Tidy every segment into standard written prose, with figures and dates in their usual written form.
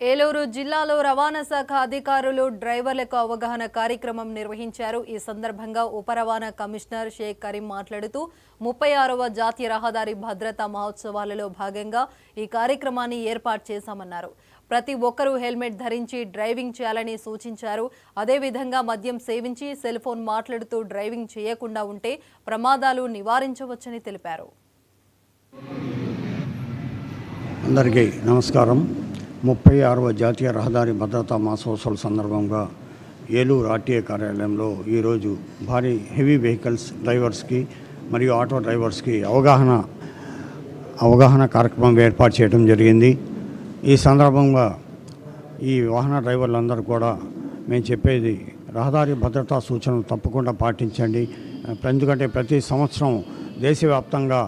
ఏలూరు జిల్లాలో రవాణా శాఖ అధికారులు డ్రైవర్లకు అవగాహన కార్యక్రమం నిర్వహించారు. ఈ సందర్భంగా ఉప రవాణా కమిషనర్ షేక్ కరీం మాట్లాడుతూ 36వ జాతీయ రహదారి భద్రతా మహోత్సవాలలో భాగంగా ఈ కార్యక్రమాన్ని ఏర్పాటు చేశామన్నారు. ప్రతి ఒక్కరూ హెల్మెట్ ధరించి డ్రైవింగ్ చేయాలని సూచించారు. అదేవిధంగా మద్యం సేవించి సెల్ ఫోన్ మాట్లాడుతూ డ్రైవింగ్ చేయకుండా ఉంటే ప్రమాదాలు నివారించవచ్చని తెలిపారు. అందరికీ నమస్కారం. 36వ జాతీయ రహదారి భద్రతా మాసోత్సవాల సందర్భంగా ఏలూరు ఆర్టీఏ కార్యాలయంలో ఈరోజు భారీ హెవీ వెహికల్స్ డ్రైవర్స్కి మరియు ఆటో డ్రైవర్స్కి అవగాహన కార్యక్రమం ఏర్పాటు చేయడం జరిగింది. ఈ సందర్భంగా ఈ వాహన డ్రైవర్లందరూ కూడా మేము చెప్పేది రహదారి భద్రతా సూచనలు తప్పకుండా పాటించండి. ఎందుకంటే ప్రతి సంవత్సరం దేశవ్యాప్తంగా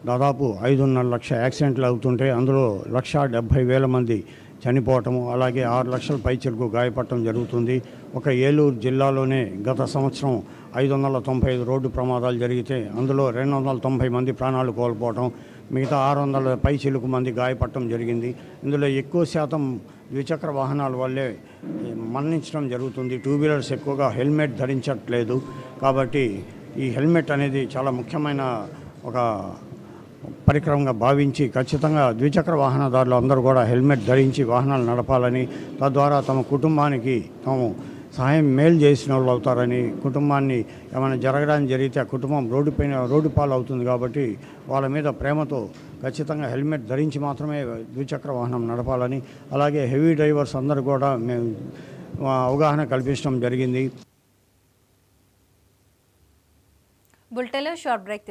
దాదాపు 5.5 లక్షల యాక్సిడెంట్లు అవుతుంటే అందులో 1,70,000 మంది చనిపోవటము, అలాగే 6 లక్షల పైచిలకు గాయపడటం జరుగుతుంది. ఒక ఏలూరు జిల్లాలోనే గత సంవత్సరం 595 రోడ్డు ప్రమాదాలు జరిగితే అందులో 290 మంది ప్రాణాలు కోల్పోవటం, మిగతా 600 పైచిలకు మంది గాయపడటం జరిగింది. ఇందులో ఎక్కువ శాతం ద్విచక్ర వాహనాల వల్లే మరణించడం జరుగుతుంది. 2 వీలర్స్ ఎక్కువగా హెల్మెట్ ధరించట్లేదు. కాబట్టి ఈ హెల్మెట్ అనేది చాలా ముఖ్యమైన ఒక పరికరంగా భావించి ఖచ్చితంగా ద్విచక్ర వాహనదారులు అందరూ కూడా హెల్మెట్ ధరించి వాహనాలు నడపాలని, తద్వారా తమ కుటుంబానికి తాము సహాయం మేలు చేసిన వాళ్ళు అవుతారని, కుటుంబాన్ని ఏమైనా జరగడానికి జరిగితే ఆ కుటుంబం రోడ్డు పాలు అవుతుంది. కాబట్టి వాళ్ళ మీద ప్రేమతో ఖచ్చితంగా హెల్మెట్ ధరించి మాత్రమే ద్విచక్ర వాహనం నడపాలని, అలాగే హెవీ డ్రైవర్స్ అందరూ కూడా మేము అవగాహన కల్పించడం జరిగింది. బులెటిన్లో షార్ట్ బ్రేక్